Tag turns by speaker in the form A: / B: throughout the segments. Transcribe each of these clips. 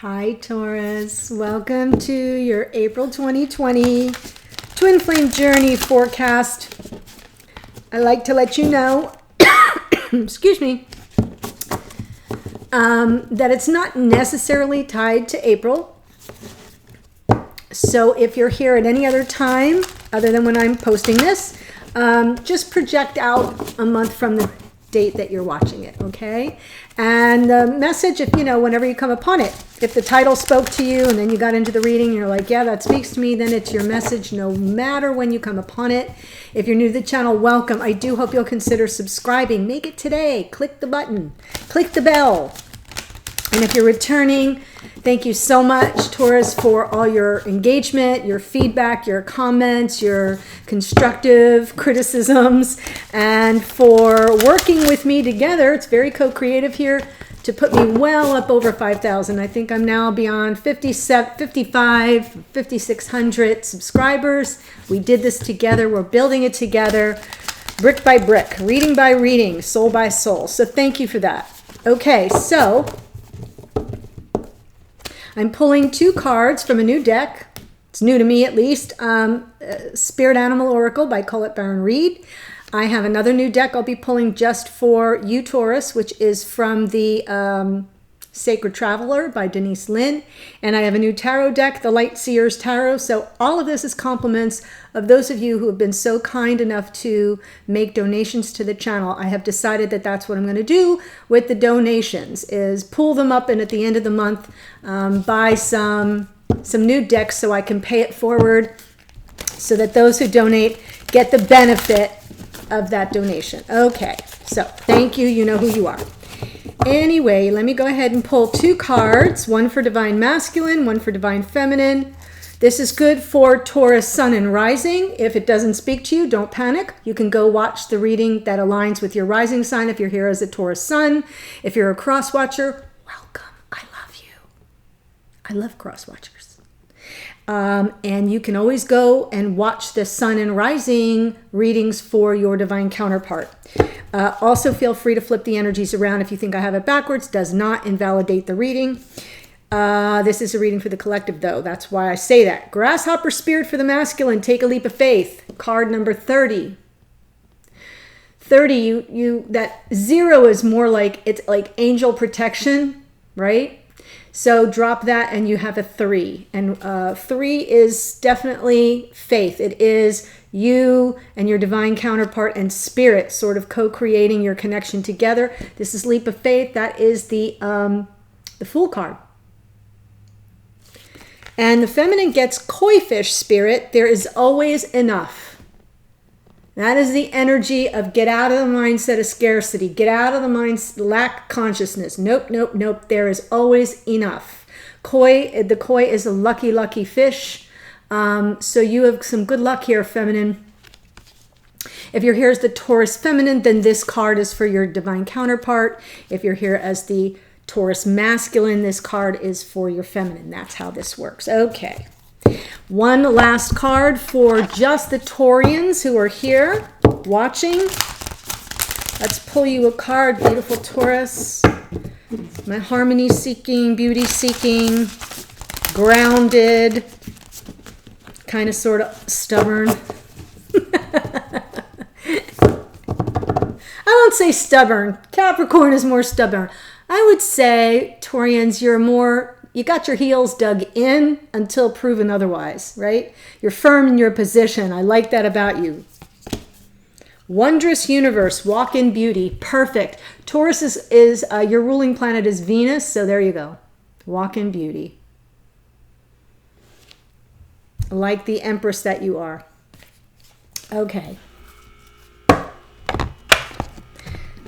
A: Hi Taurus, welcome to your April 2020 Twin Flame Journey forecast. I like to let you know, excuse me, that it's not necessarily tied to April. So if you're here at any other time, other than when I'm posting this, just project out a month from the date that you're watching it, okay? And the message, if whenever you come upon it, if the title spoke to you and then you got into the reading and you're like, yeah, that speaks to me, then it's your message no matter when you come upon it. If you're new to the channel, welcome. I do hope you'll consider subscribing. Make it today. Click the button. Click the bell. And if you're returning, thank you so much, Taurus, for all your engagement, your feedback, your comments, your constructive criticisms, and for working with me together. It's very co-creative here to put me well up over 5,000. I think I'm now beyond 5,600 subscribers. We did this together. We're building it together, brick by brick, reading by reading, soul by soul. So thank you for that. Okay, so I'm pulling two cards from a new deck. It's new to me, at least. Spirit Animal Oracle by Colette Baron Reed. I have another new deck I'll be pulling just for you, Taurus, which is from the Sacred Traveler by Denise Lynn. And I have a new tarot deck, the Light Seers Tarot. So all of this is compliments of those of you who have been so kind enough to make donations to the channel. I have decided that that's what I'm going to do with the donations, is pull them up and at the end of the month buy some new decks so I can pay it forward so that those who donate get the benefit of that donation. Okay, so thank you. You know who you are. Anyway, let me go ahead and pull two cards, one for Divine Masculine, one for Divine Feminine. This is good for Taurus Sun and Rising. If it doesn't speak to you, don't panic. You can go watch the reading that aligns with your rising sign if you're here as a Taurus Sun. If you're a cross watcher, welcome. I love you. I love cross watchers. And you can always go and watch the Sun and Rising readings for your divine counterpart. Also, feel free to flip the energies around if you think I have it backwards. Does not invalidate the reading. This is a reading for the collective, though. That's why I say that. Grasshopper Spirit for the masculine. Take a leap of faith. Card number 30. 30, that 0 is more like, it's like angel protection, right? So drop that and you have a 3. And 3 is definitely faith. It is you and your divine counterpart and spirit sort of co-creating your connection together. This is leap of faith. That is the Fool card. And the feminine gets koi fish spirit. There is always enough. That is the energy of get out of the mindset of scarcity. Get out of the lack consciousness. Nope, nope, nope. There is always enough. The koi is a lucky, lucky fish. So you have some good luck here, feminine. If you're here as the Taurus feminine, then this card is for your divine counterpart. If you're here as the Taurus masculine, this card is for your feminine. That's how this works. Okay. One last card for just the Taurians who are here watching. Let's pull you a card, beautiful Taurus. My harmony seeking, beauty seeking, grounded, kind of sort of stubborn. I won't say stubborn. Capricorn is more stubborn. I would say, Taurians, you got your heels dug in until proven otherwise, right? You're firm in your position. I like that about you. Wondrous universe, walk in beauty, perfect. Taurus is your ruling planet is Venus, so there you go. Walk in beauty. Like the Empress that you are. Okay.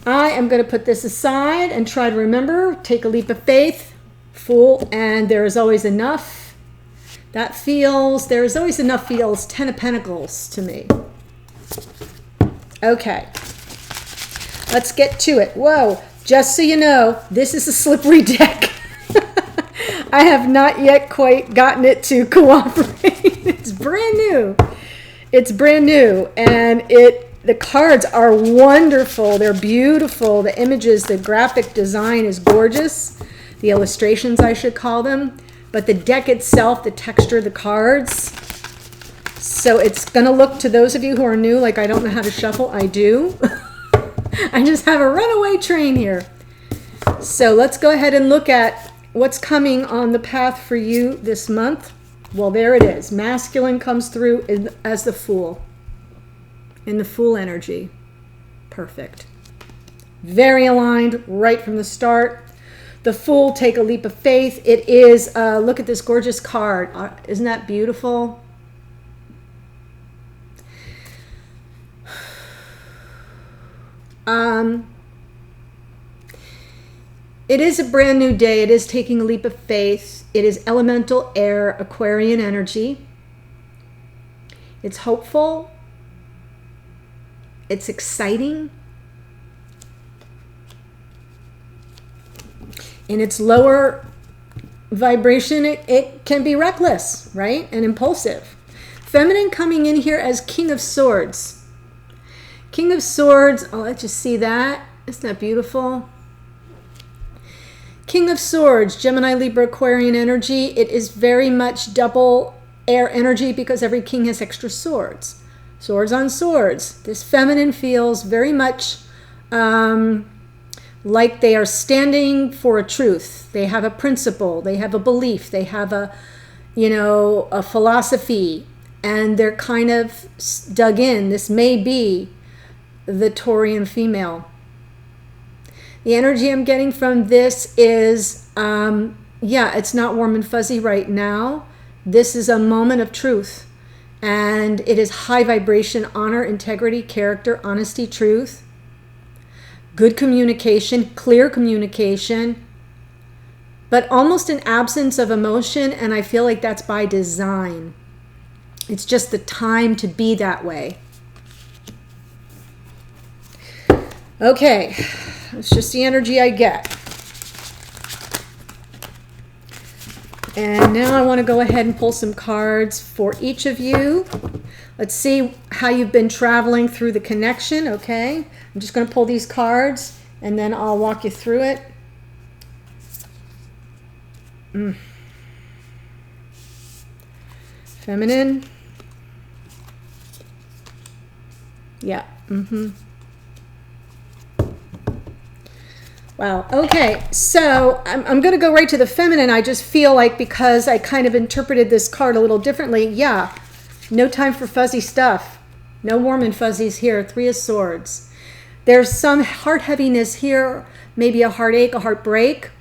A: I am going to put this aside and try to remember, take a leap of faith. Fool, and there is always enough. There is always enough feels 10 of Pentacles to me. Okay. Let's get to it. Whoa. Just so you know, this is a slippery deck. I have not yet quite gotten it to cooperate. It's brand new. It's brand new. And the cards are wonderful. They're beautiful. The images, the graphic design is gorgeous. the illustrations, I should call them. But the deck itself, the texture of the cards. So it's going to look, to those of you who are new, like I don't know how to shuffle. I do. I just have a runaway train here. So let's go ahead and look at what's coming on the path for you this month. Well, there it is. Masculine comes through as the Fool. In the Fool energy. Perfect. Very aligned right from the start. The Fool, take a leap of faith. It is, look at this gorgeous card. Isn't that beautiful? It is a brand new day. It is taking a leap of faith. It is elemental air, Aquarian energy. It's hopeful. It's exciting. In its lower vibration, it can be reckless, right? And impulsive. Feminine coming in here as King of Swords. King of Swords, I'll let you see that. Isn't that beautiful? King of Swords, Gemini, Libra, Aquarian energy. It is very much double air energy because every king has extra swords. Swords on swords. This feminine feels very much like they are standing for a truth. They have a principle. They have a belief. They have a philosophy. And they're kind of dug in. This may be the Taurian female. The energy I'm getting from this is, it's not warm and fuzzy right now. This is a moment of truth. And it is high vibration, honor, integrity, character, honesty, truth. Good communication, clear communication. But almost an absence of emotion, and I feel like that's by design. It's just the time to be that way. Okay. It's just the energy I get. And now I want to go ahead and pull some cards for each of you. Let's see how you've been traveling through the connection, okay? I'm just going to pull these cards and then I'll walk you through it. Feminine. Yeah. Wow. Okay. So I'm going to go right to the feminine. I just feel like because I kind of interpreted this card a little differently. Yeah. No time for fuzzy stuff. No warm and fuzzies here. Three of Swords. There's some heart heaviness here. Maybe a heartache, a heartbreak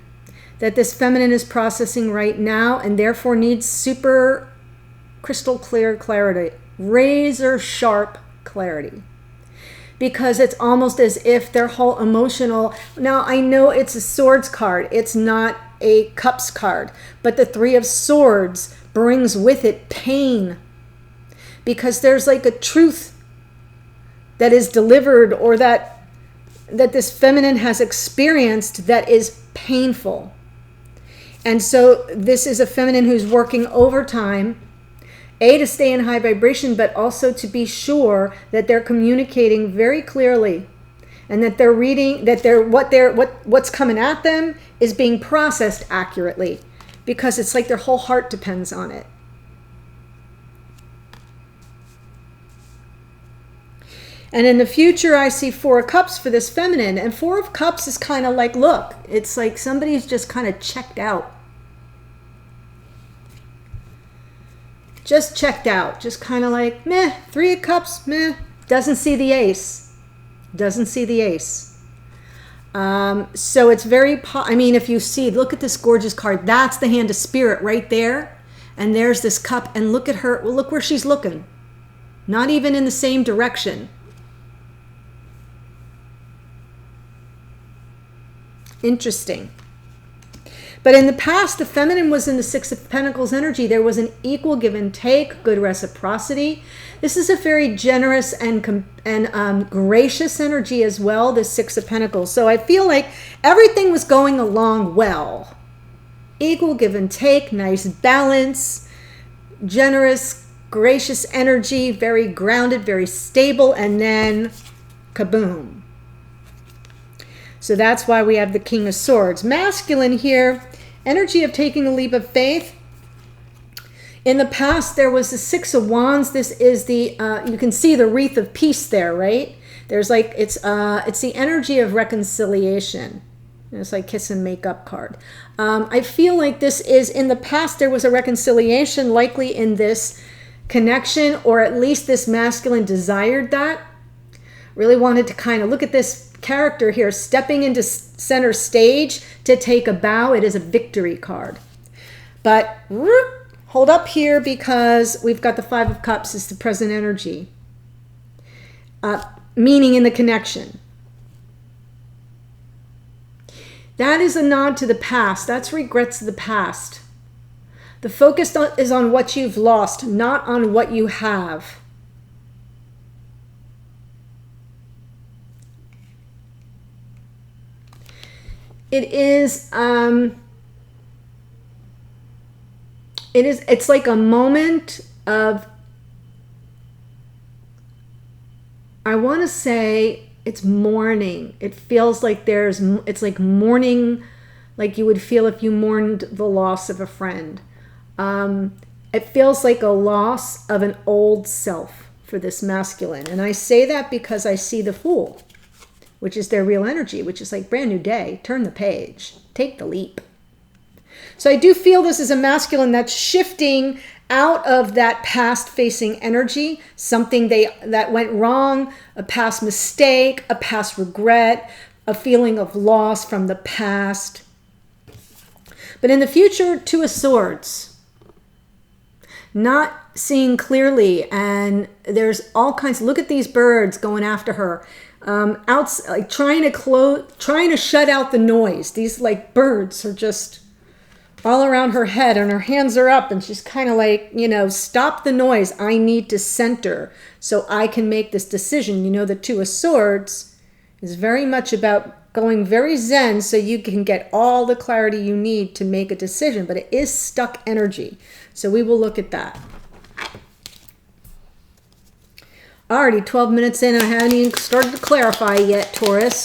A: that this feminine is processing right now and therefore needs super crystal clear clarity. Razor sharp clarity. Because it's almost as if their whole emotional... Now, I know it's a Swords card. It's not a Cups card. But the Three of Swords brings with it pain. Because there's like a truth that is delivered or that this feminine has experienced that is painful. And so this is a feminine who's working overtime, to stay in high vibration, but also to be sure that they're communicating very clearly and that they're reading, that what's coming at them is being processed accurately, because it's like their whole heart depends on it. And in the future, I see Four of Cups for this feminine. And Four of Cups is kind of like, look, it's like somebody's just kind of checked out. Just checked out. Just kind of like, meh. Three of Cups, meh. Doesn't see the ace. Doesn't see the ace. So it's very, I mean, if you see, look at this gorgeous card. That's the Hand of Spirit right there. And there's this cup. And look at her. Well, look where she's looking. Not even in the same direction. Interesting. But in the past, the feminine was in the Six of Pentacles energy. There was an equal give and take, good reciprocity. This is a very generous and gracious energy as well, the Six of Pentacles. So I feel like everything was going along well. Equal give and take, nice balance, generous, gracious energy, very grounded, very stable, and then kaboom. So that's why we have the King of Swords. Masculine here Energy of taking a leap of faith. In the past, there was the Six of Wands. This is the, you can see the wreath of peace there, right? There's like, it's the energy of reconciliation. It's like kiss and make up card. I feel like this is, in the past, there was a reconciliation likely in this connection, or at least this masculine desired that. Really wanted to kind of look at this character here, stepping into center stage to take a bow. It is a victory card. But hold up here, because we've got the Five of Cups is the present energy. Meaning in the connection. That is a nod to the past. That's regrets of the past. The focus is on what you've lost, not on what you have. It's like a moment of, I want to say it's mourning. It feels like it's like mourning, like you would feel if you mourned the loss of a friend. It feels like a loss of an old self for this masculine. And I say that because I see the Fool, which is their real energy, which is like brand new day, turn the page, take the leap. So I do feel this is a masculine that's shifting out of that past-facing energy, something that went wrong, a past mistake, a past regret, a feeling of loss from the past. But in the future, Two of Swords. Not seeing clearly, and there's all kinds. Look at these birds going after her. Like trying to shut out the noise. These like birds are just all around her head, and her hands are up, and she's kind of like, stop the noise. I need to center so I can make this decision. The Two of Swords is very much about going very zen so you can get all the clarity you need to make a decision, but it is stuck energy. So we will look at that. Already 12 minutes in, and I haven't even started to clarify yet, Taurus.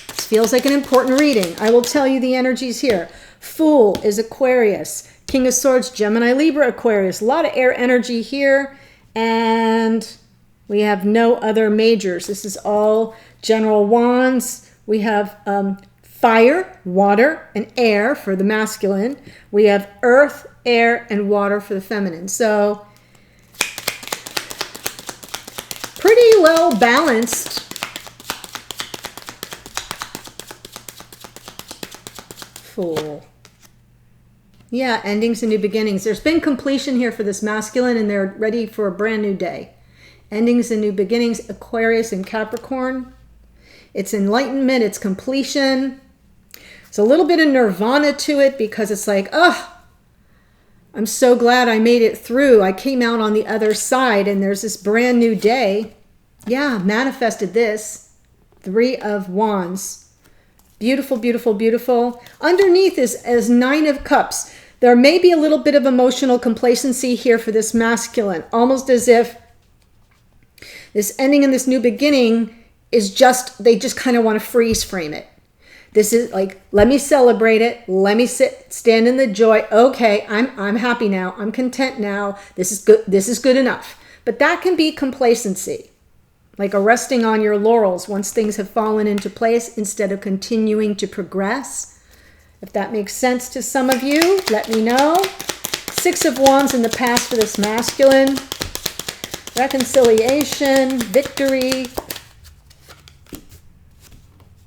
A: This feels like an important reading. I will tell you the energies here. Fool is Aquarius. King of Swords, Gemini, Libra, Aquarius. A lot of air energy here. And we have no other majors. This is all general wands. We have fire, water, and air for the masculine. We have earth, air, and water for the feminine. So pretty well balanced. Fool. Yeah, endings and new beginnings. There's been completion here for this masculine, and they're ready for a brand new day. Endings and new beginnings, Aquarius and Capricorn. It's enlightenment, it's completion. It's a little bit of nirvana to it, because it's like, I'm so glad I made it through. I came out on the other side, and there's this brand new day. Yeah, manifested this. Three of Wands. Beautiful, beautiful, beautiful. Underneath is Nine of Cups. There may be a little bit of emotional complacency here for this masculine, almost as if this ending and this new beginning is they just kind of want to freeze frame it. This is like, let me celebrate it. Let me stand in the joy. Okay, I'm happy now. I'm content now. This is good. This is good enough. But that can be complacency, like a resting on your laurels once things have fallen into place instead of continuing to progress. If that makes sense to some of you, let me know. Six of Wands in the past for this masculine. Reconciliation, victory.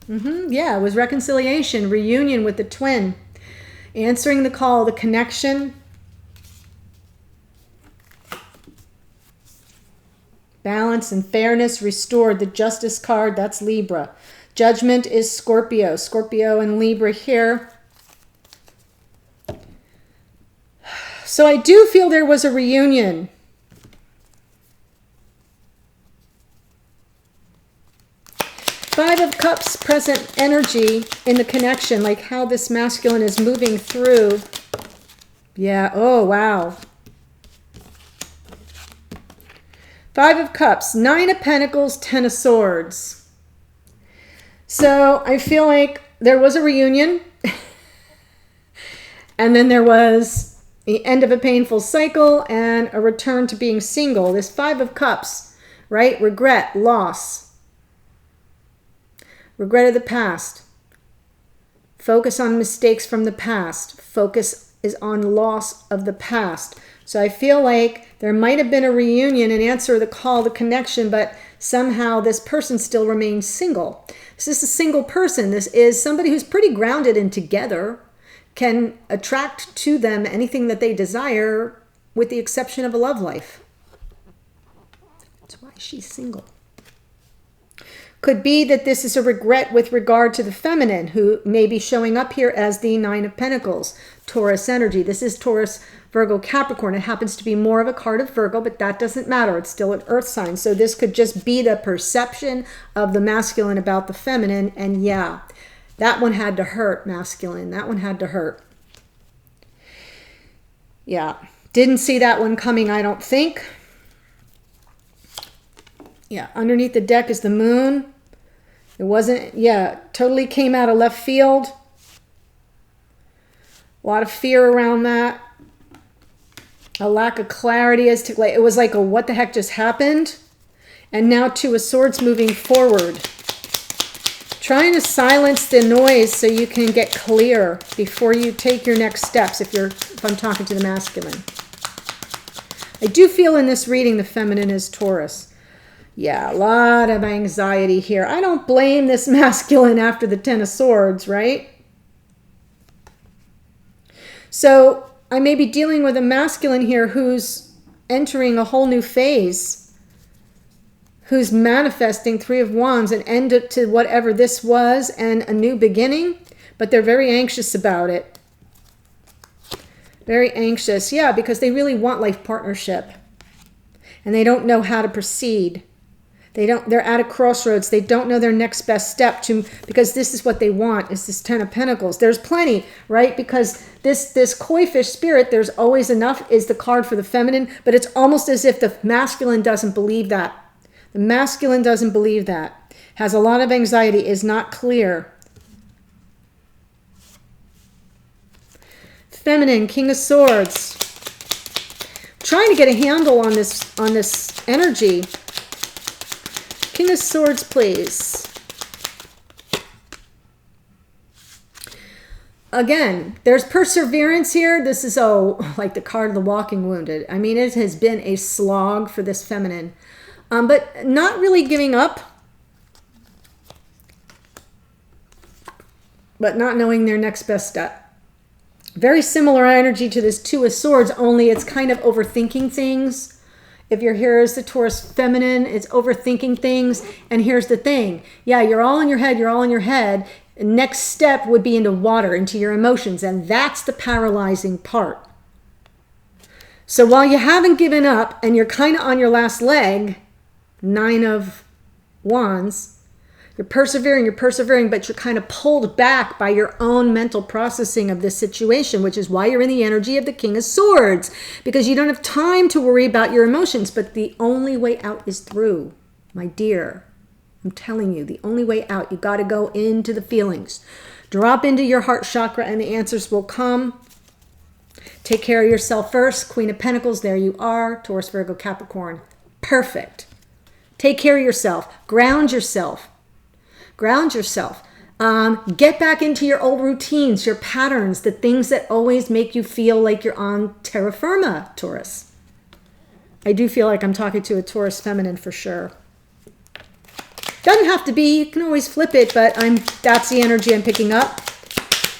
A: Yeah, it was reconciliation, reunion with the twin. Answering the call, the connection. Balance and fairness restored. The Justice card, that's Libra. Judgment is Scorpio. Scorpio and Libra here. So I do feel there was a reunion. Five of Cups, present energy in the connection, like how this masculine is moving through. Yeah, oh, wow. Five of Cups, Nine of Pentacles, Ten of Swords. So I feel like there was a reunion. And then there was the end of a painful cycle and a return to being single. This Five of Cups, right? Regret, loss. Regret of the past. Focus on mistakes from the past. Focus is on loss of the past. So I feel like there might have been a reunion, an answer to the call, the connection, but somehow this person still remains single. This is a single person. This is somebody who's pretty grounded and together, can attract to them anything that they desire with the exception of a love life. That's why she's single. Could be that this is a regret with regard to the feminine, who may be showing up here as the Nine of Pentacles, Taurus energy. This is Taurus, Virgo, Capricorn. It happens to be more of a card of Virgo, but that doesn't matter. It's still an earth sign. So this could just be the perception of the masculine about the feminine. And yeah, that one had to hurt, masculine. That one had to hurt. Yeah, didn't see that one coming, I don't think. Yeah, underneath the deck is the moon. It wasn't, yeah, totally came out of left field. A lot of fear around that. A lack of clarity as to, like, it was like a what the heck just happened? And now Two of Swords moving forward. Trying to silence the noise so you can get clear before you take your next steps if I'm talking to the masculine. I do feel in this reading the feminine is Taurus. Yeah, a lot of anxiety here. I don't blame this masculine after the Ten of Swords, right? So I may be dealing with a masculine here who's entering a whole new phase, who's manifesting Three of Wands, an end to whatever this was and a new beginning, but they're very anxious about it. Very anxious, yeah, because they really want life partnership and they don't know how to proceed. They're at a crossroads. They don't know their next best step because this is what they want, is this Ten of Pentacles. There's plenty, right? Because this koi fish spirit, there's always enough, is the card for the feminine, but it's almost as if the masculine doesn't believe that. The masculine doesn't believe that. Has a lot of anxiety, is not clear. Feminine, King of Swords. Trying to get a handle on this energy. King of Swords, please. Again, there's perseverance here. This is, like the card of the walking wounded. I mean, it has been a slog for this feminine. But not really giving up. But not knowing their next best step. Very similar energy to this Two of Swords, only it's kind of overthinking things. If you're here as the Taurus feminine, it's overthinking things. And here's the thing. Yeah, you're all in your head. You're all in your head. Next step would be into water, into your emotions. And that's the paralyzing part. So while you haven't given up and you're kind of on your last leg, Nine of Wands, you're persevering, but you're kind of pulled back by your own mental processing of this situation, which is why you're in the energy of the King of Swords, because you don't have time to worry about your emotions. But the only way out is through, my dear. I'm telling you, the only way out, you got to go into the feelings. Drop into your heart chakra and the answers will come. Take care of yourself first. Queen of Pentacles, there you are. Taurus, Virgo, Capricorn. Perfect. Take care of yourself. Ground yourself. Ground yourself. Get back into your old routines, your patterns, the things that always make you feel like you're on terra firma, Taurus. I do feel like I'm talking to a Taurus feminine for sure. Doesn't have to be. You can always flip it, but that's the energy I'm picking up.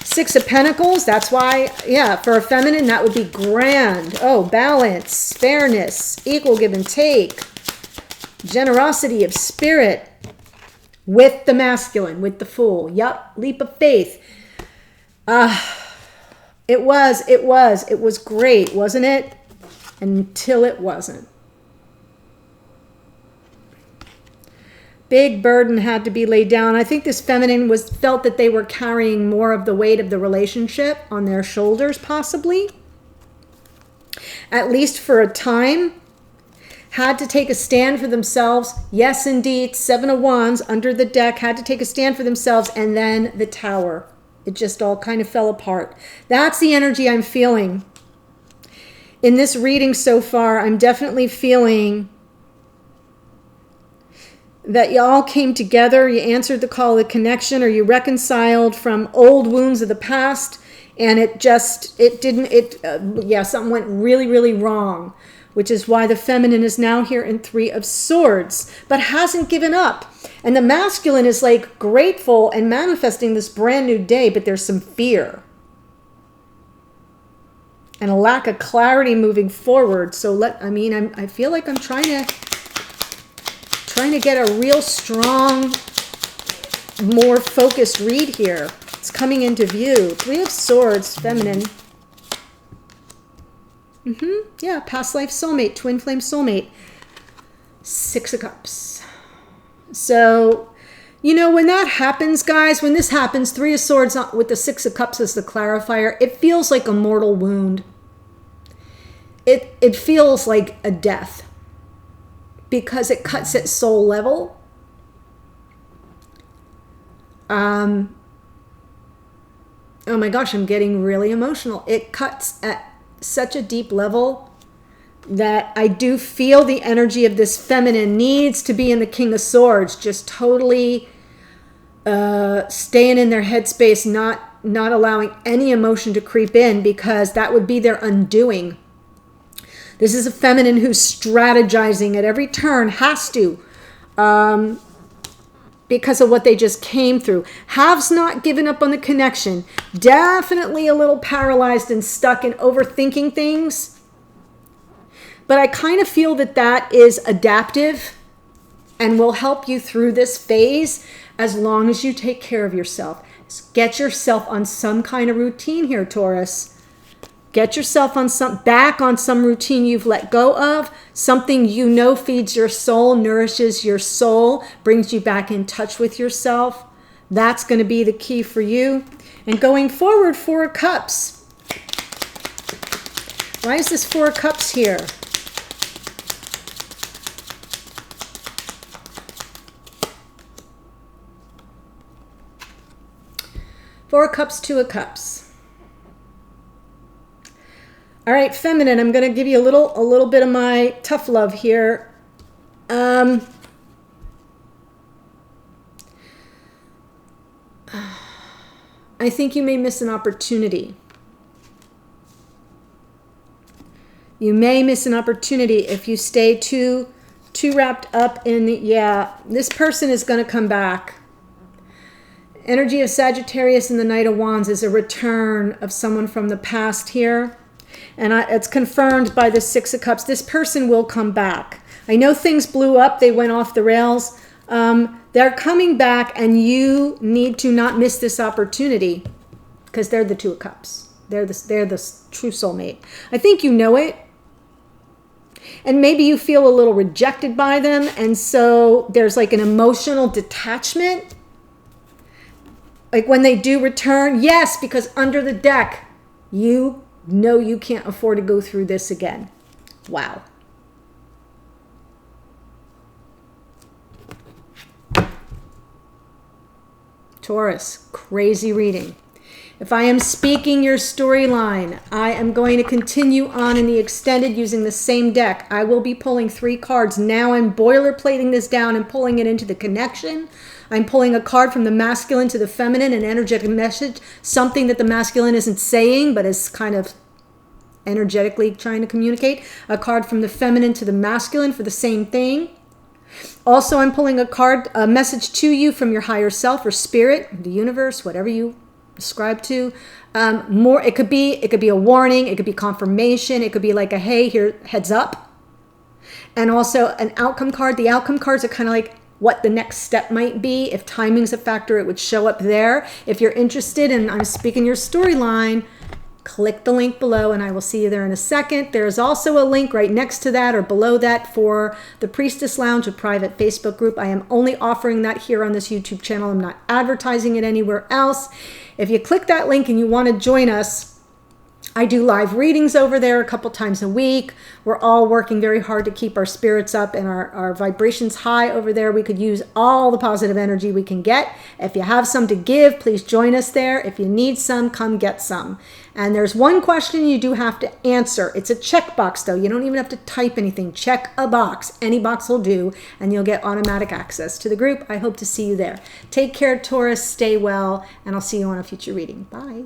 A: Six of Pentacles. That's why, yeah, for a feminine, that would be grand. Oh, balance, fairness, equal give and take, generosity of spirit. With the masculine, with the Fool. Yup, leap of faith. It was great, wasn't it? Until it wasn't. Big burden had to be laid down. I think this feminine felt that they were carrying more of the weight of the relationship on their shoulders, possibly. At least for a time. Had to take a stand for themselves. Yes, indeed. Seven of Wands under the deck. Had to take a stand for themselves. And then the Tower. It just all kind of fell apart. That's the energy I'm feeling. In this reading so far, I'm definitely feeling that y'all came together, you answered the call of the connection, or you reconciled from old wounds of the past, and something went really, really wrong, which is why the feminine is now here in Three of Swords, but hasn't given up. And the masculine is like grateful and manifesting this brand new day, but there's some fear and a lack of clarity moving forward. So I feel like I'm trying to get a real strong, more focused read here. It's coming into view. Three of Swords, feminine. Yeah, past life soulmate, twin flame soulmate. Six of Cups. So, when that happens, guys, when this happens, Three of Swords with the Six of Cups as the clarifier, it feels like a mortal wound. It feels like a death because it cuts at soul level. Oh my gosh, I'm getting really emotional. It cuts at such a deep level that I do feel the energy of this feminine needs to be in the King of Swords, just totally staying in their headspace, not allowing any emotion to creep in, because that would be their undoing. This is a feminine who's strategizing at every turn, has to, because of what they just came through. Has not given up on the connection. Definitely a little paralyzed and stuck in overthinking things. But I kind of feel that is adaptive and will help you through this phase as long as you take care of yourself. Get yourself on some kind of routine here, Taurus. Get yourself back on some routine you've let go of, something feeds your soul, nourishes your soul, brings you back in touch with yourself. That's going to be the key for you. And going forward, Four of Cups. Why is this Four of Cups here? Four of Cups, Two of Cups. All right, feminine, I'm going to give you a little bit of my tough love here. I think you may miss an opportunity. You may miss an opportunity if you stay too wrapped up in this person is going to come back. Energy of Sagittarius and the Knight of Wands is a return of someone from the past here. And it's confirmed by the Six of Cups. This person will come back. I know things blew up. They went off the rails. They're coming back, and you need to not miss this opportunity because they're the Two of Cups. They're the true soulmate. I think you know it. And maybe you feel a little rejected by them. And so there's like an emotional detachment. Like when they do return, yes, because under the deck, you know you can't afford to go through this again. Wow. Taurus, crazy reading. If I am speaking your storyline, I am going to continue on in the extended using the same deck. I will be pulling 3 cards. Now I'm boilerplating this down and pulling it into the connection. I'm pulling a card from the masculine to the feminine, an energetic message, something that the masculine isn't saying, but is kind of energetically trying to communicate. A card from the feminine to the masculine for the same thing. Also, I'm pulling a message to you from your higher self or spirit, the universe, whatever you ascribe to. It could be a warning, it could be confirmation, it could be like a hey, here, heads up. And also an outcome card. The outcome cards are kind of like what the next step might be. If timing's a factor, it would show up there. If you're interested and I'm speaking your storyline, click the link below and I will see you there in a second. There's also a link right next to that or below that for the Priestess Lounge, a private Facebook group. I am only offering that here on this YouTube channel. I'm not advertising it anywhere else. If you click that link and you want to join us, I do live readings over there a couple times a week. We're all working very hard to keep our spirits up and our vibrations high over there. We could use all the positive energy we can get. If you have some to give, please join us there. If you need some, come get some. And there's one question you do have to answer. It's a checkbox though. You don't even have to type anything. Check a box. Any box will do, and you'll get automatic access to the group. I hope to see you there. Take care, Taurus. Stay well, and I'll see you on a future reading. Bye.